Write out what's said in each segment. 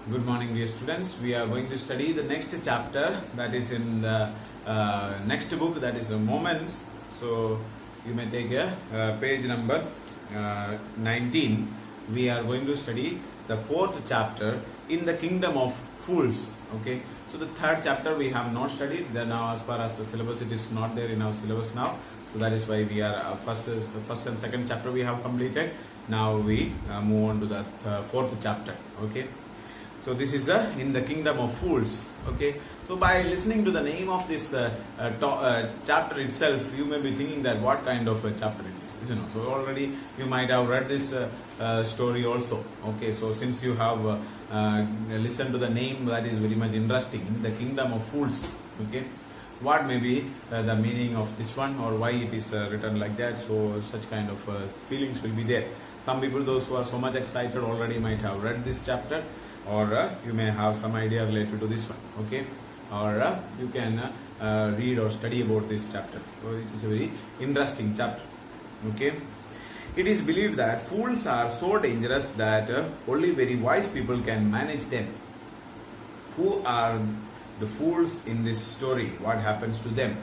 Good morning, dear students. We are going to study the next chapter that is in the next book, that is Moments. So you may take a page number 19. We are going to study the fourth chapter in the kingdom of fools. Okay. So the third chapter we have not studied. Then now, as far as the syllabus, it is not there in our syllabus now. So that is why we are the first and second chapter we have completed. Now we move on to the fourth chapter. Okay. So this is in the kingdom of fools. Okay. So by listening to the name of this chapter itself, you may be thinking that what kind of a chapter it is. So already you might have read this story also. Okay. So since you have listened to the name, that is very much interesting. In the kingdom of fools. Okay. What may be the meaning of this one, or why it is written like that? So such kind of feelings will be there. Some people, those who are so much excited, already might have read this chapter, or you may have some idea related to this one. Okay, or you can read or study about this chapter. So it is a very interesting chapter. Okay, it is believed that fools are so dangerous that only very wise people can manage them. Who are the fools in this story? What happens to them?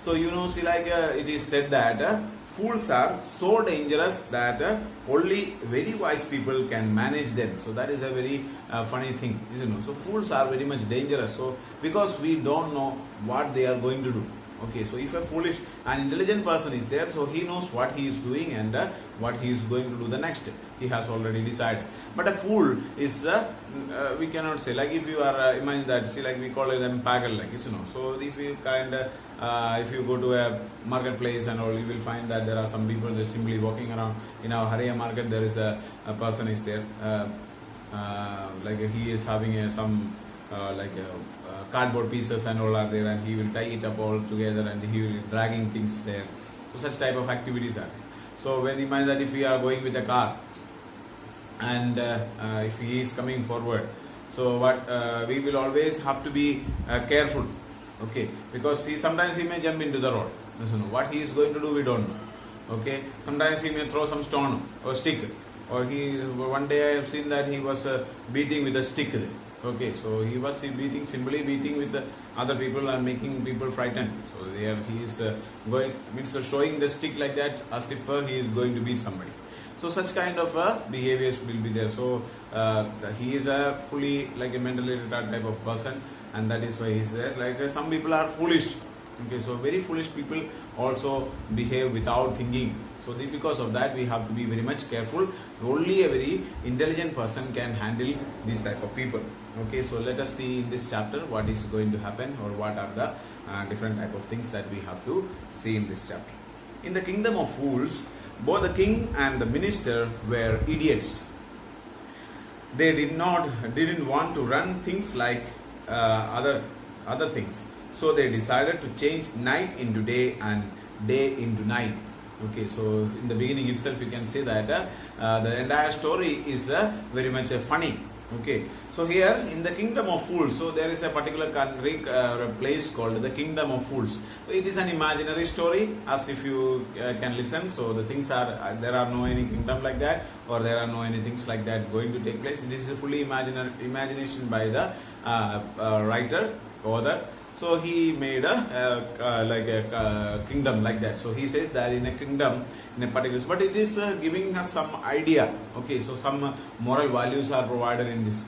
So see, like it is said that fools are so dangerous that only very wise people can manage them. So that is a very funny thing, So fools are very much dangerous. So because we don't know what they are going to do. Okay, so if a foolish and intelligent person is there, so he knows what he is doing and what he is going to do the next. He has already decided. But a fool is, we cannot say, like if you are, imagine that, see, like we call it an pagal, like, So if you if you go to a marketplace and all, you will find that there are some people just simply walking around. In our Haraya market, there is a person is there, like he is having some, cardboard pieces and all are there, and he will tie it up all together and he will dragging things there. So such type of activities are there. So when you imagine that if we are going with a car and if he is coming forward, so what we will always have to be careful. Okay, because sometimes he may jump into the road. What he is going to do, we don't know. Okay, sometimes he may throw some stone or stick, or one day I have seen that he was beating with a stick there. Okay, so he was simply beating with the other people and making people frightened. So there he is showing the stick like that as if he is going to beat somebody. So such kind of behaviors will be there. So he is a fully like a mentally retarded type of person, and that is why he is there. Like some people are foolish. Okay, so very foolish people also behave without thinking. So because of that, we have to be very much careful. Only a very intelligent person can handle these type of people. Okay, so let us see in this chapter what is going to happen, or what are the different type of things that we have to see in this chapter. In the kingdom of fools, both the king and the minister were idiots. They didn't want to run things like other things. So they decided to change night into day and day into night. Okay, so in the beginning itself, you can say that the entire story is very much funny. Okay, so here in the kingdom of fools, so there is a particular country, a place called the kingdom of fools. So it is an imaginary story, as if you can listen. So the things are, there are no any kingdom like that, or there are no any things like that going to take place. This is a fully imagination by the writer, author. So he made a kingdom like that. So he says that in a kingdom, in a particular, but it is giving us some idea. Okay, so some moral values are provided in this.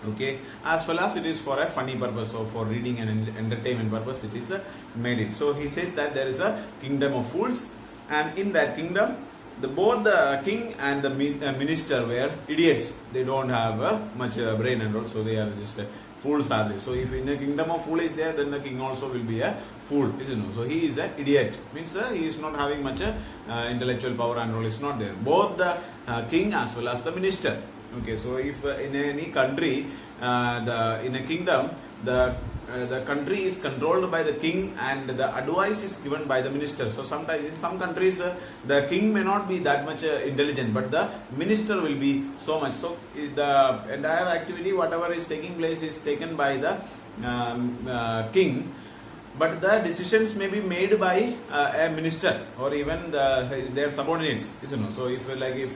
Okay, as well as it is for a funny purpose, or for reading and entertainment purpose, it is made it. So he says that there is a kingdom of fools, and in that kingdom, both the king and the minister were idiots. They don't have much brain and all, so they are just fools are there. So if in the kingdom of fool is there, then the king also will be a fool, So he is an idiot. Means he is not having much intellectual power and all is not there. Both the king as well as the minister. Okay, so if in any country, in a kingdom, the country is controlled by the king and the advice is given by the minister. So sometimes in some countries the king may not be that much intelligent, but the minister will be so much. So the entire activity, whatever is taking place, is taken by the king, but the decisions may be made by a minister or even their subordinates. So if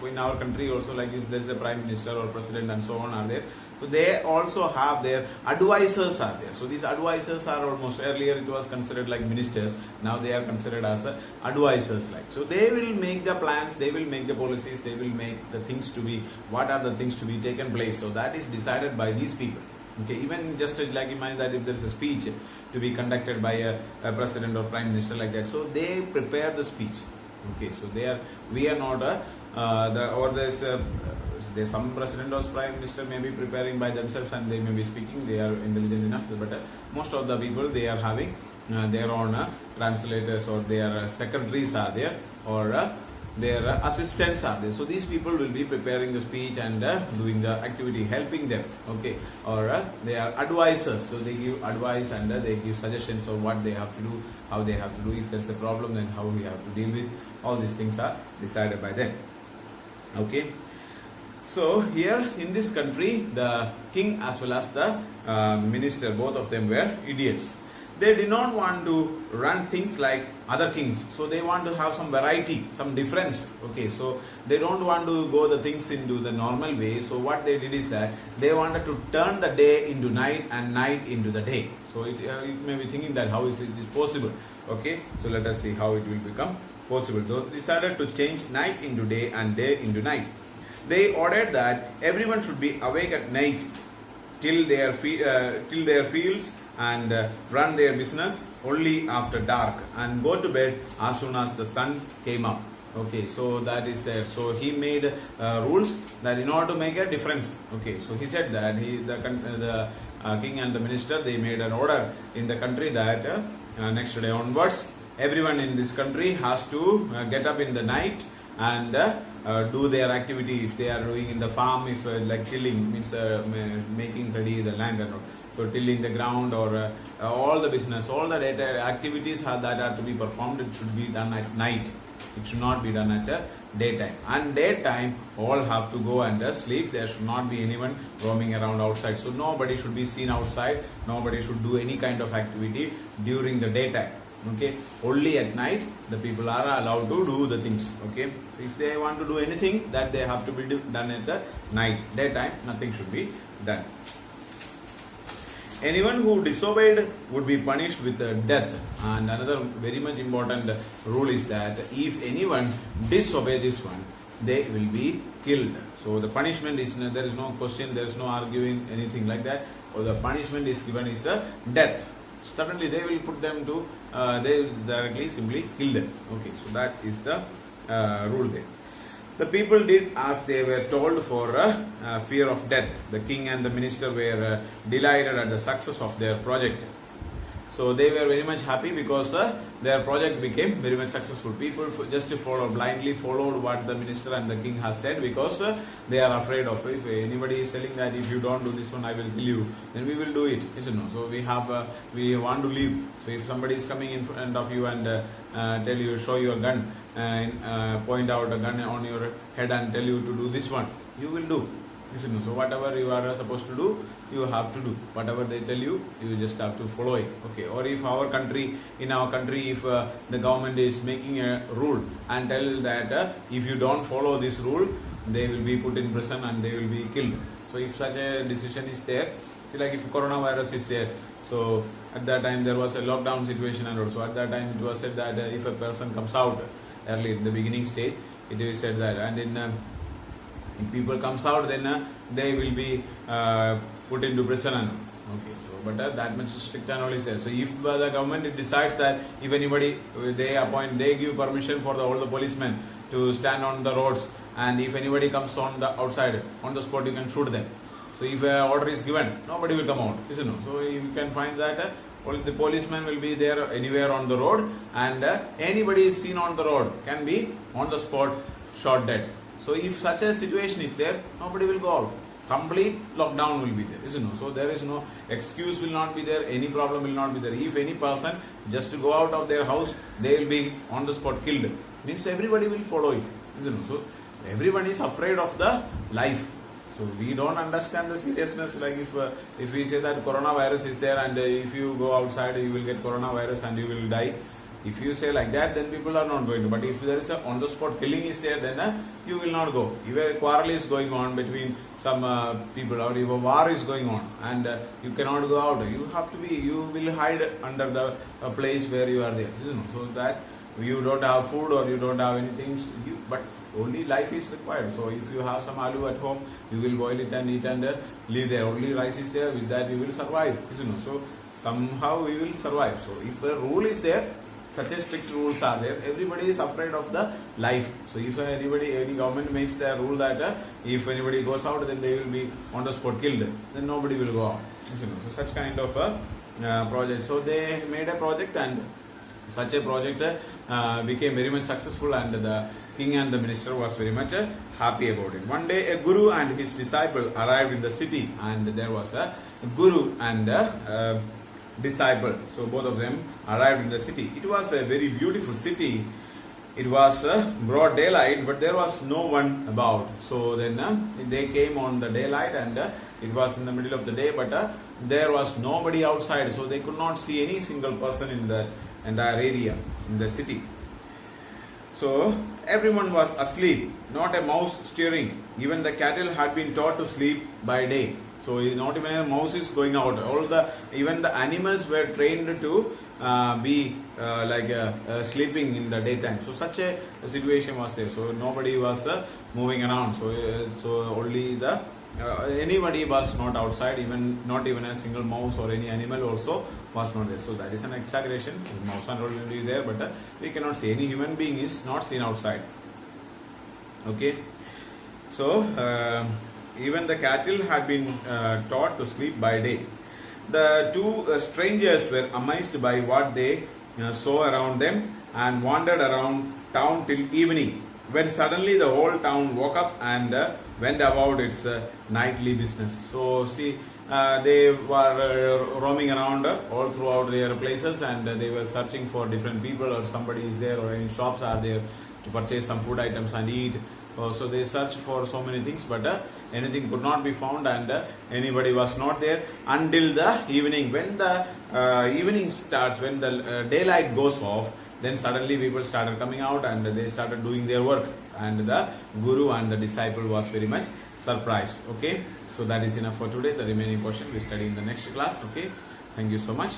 in our country also, like if there is a prime minister or president and so on are there, so they also have their advisors are there. So these advisors are almost, earlier it was considered like ministers, now they are considered as advisors. Like, so they will make the plans, they will make the policies, they will make the things to be, what are the things to be taken place. So that is decided by these people. Okay, even just like imagine that if there is a speech to be conducted by a president or prime minister like that, so they prepare the speech. Okay, so we are not there's some president or prime minister may be preparing by themselves and they may be speaking, they are intelligent enough, but most of the people, they are having their own translators or their secretaries are there, or their assistants are there. So these people will be preparing the speech and doing the activity, helping them. Okay, or they are advisors, so they give advice and they give suggestions of what they have to do, how they have to do. If there's a problem, then how we have to deal with. All these things are decided by them. Okay. So here in this country, the king as well as the minister, both of them were idiots. They did not want to run things like other kings. So they want to have some variety, some difference. Okay, so they don't want to go the things into the normal way. So what they did is that they wanted to turn the day into night and night into the day. So you may be thinking that how is it possible? Okay, so let us see how it will become possible. So they decided to change night into day and day into night. They ordered that everyone should be awake at night till their fields and run their business only after dark, and go to bed as soon as the sun came up. Okay, so that is there. So he made rules that in order to make a difference. Okay, so he said that the king and the minister, they made an order in the country that next day onwards, everyone in this country has to get up in the night and do their activity. If they are doing in the farm, if like tilling means making ready the land and all. So tilling the ground or all the business, all the data activities that are to be performed, it should be done at night. It should not be done at daytime. And daytime, all have to go and sleep. There should not be anyone roaming around outside. So nobody should be seen outside. Nobody should do any kind of activity during the daytime. Okay, only at night the people are allowed to do the things. Okay, if they want to do anything, that they have to be done at the night. Daytime, nothing should be done. Anyone who disobeyed would be punished with death. And another very much important rule is that if anyone disobey this one, they will be killed. So the punishment is, there is no question, there is no arguing anything like that. Or the punishment is given is death. Suddenly they will put them to, they will directly simply kill them. Okay, so that is the rule there. The people did as they were told for fear of death. The king and the minister were delighted at the success of their project. So they were very much happy because their project became very much successful. People just blindly followed what the minister and the king has said because they are afraid of it. If anybody is telling that if you don't do this one, I will kill you, then we will do it. Isn't it? So we want to live. So if somebody is coming in front of you and tell you, show your gun and point out a gun on your head and tell you to do this one, you will do. Isn't it? So whatever you are supposed to do, you have to do. Whatever they tell you, you just have to follow it. Okay. Or if in our country, if the government is making a rule and tell that if you don't follow this rule, they will be put in prison and they will be killed. So if such a decision is there, like if coronavirus is there, so at that time there was a lockdown situation, and also at that time it was said that if a person comes out early in the beginning stage, it is said that, and then if people comes out, then they will be put into prison. Okay, so but that much strict and all is there. So if the government decides that if anybody they give permission for all the policemen to stand on the roads, and if anybody comes on the outside, on the spot you can shoot them. So if an order is given, nobody will come out. Isn't it? So you can find that the policeman will be there anywhere on the road, and anybody is seen on the road can be on the spot shot dead. So if such a situation is there, nobody will go out. Complete lockdown will be there, isn't it? So there is no excuse will not be there, any problem will not be there. If any person just to go out of their house, they will be on the spot killed. Means everybody will follow it, isn't it? So everyone is afraid of the life. So we don't understand the seriousness. Like if we say that coronavirus is there and if you go outside you will get coronavirus and you will die. If you say like that, then people are not going to. But if there is a on the spot killing is there, then you will not go. If a quarrel is going on between some people, or if a war is going on, and you cannot go out, you will hide under the place where you are there. So that you don't have food or you don't have anything, but only life is required. So if you have some aloo at home, you will boil it and eat and leave there. Only rice is there. With that you will survive. So somehow you will survive. So if the rule is there, such a strict rules are there, everybody is afraid of the life. So if any government makes the rule that if anybody goes out, then they will be on the spot killed, then nobody will go out. So such kind of a project. So they made a project, and such a project became very much successful, and the king and the minister was very much happy about it. One day a guru and his disciple arrived in the city, and there was a guru and a disciple. So both of them arrived in the city. It was a very beautiful city. It was broad daylight, but there was no one about. So then they came on the daylight, and it was in the middle of the day, but there was nobody outside. So they could not see any single person in the entire area in the city. So everyone was asleep, not a mouse stirring. Even the cattle had been taught to sleep by day. So not even a mouse is going out. Even the animals were trained to be sleeping in the daytime. So such a situation was there. So nobody was moving around. So only the anybody was not outside. Not even a single mouse or any animal also was not there. So that is an exaggeration. Mouse are already there, but we cannot see. Any human being is not seen outside. Okay. So even the cattle had been taught to sleep by day. The two strangers were amazed by what they saw around them and wandered around town till evening, when suddenly the whole town woke up and went about its nightly business. So see, they were roaming around all throughout their places, and they were searching for different people, or somebody is there, or any shops are there to purchase some food items and eat. So they searched for so many things, but anything could not be found, and anybody was not there until the evening. When the evening starts, when the daylight goes off, then suddenly people started coming out and they started doing their work, and the guru and the disciple was very much surprised. Okay, so that is enough for today. The remaining portion we study in the next class. Okay, thank you so much.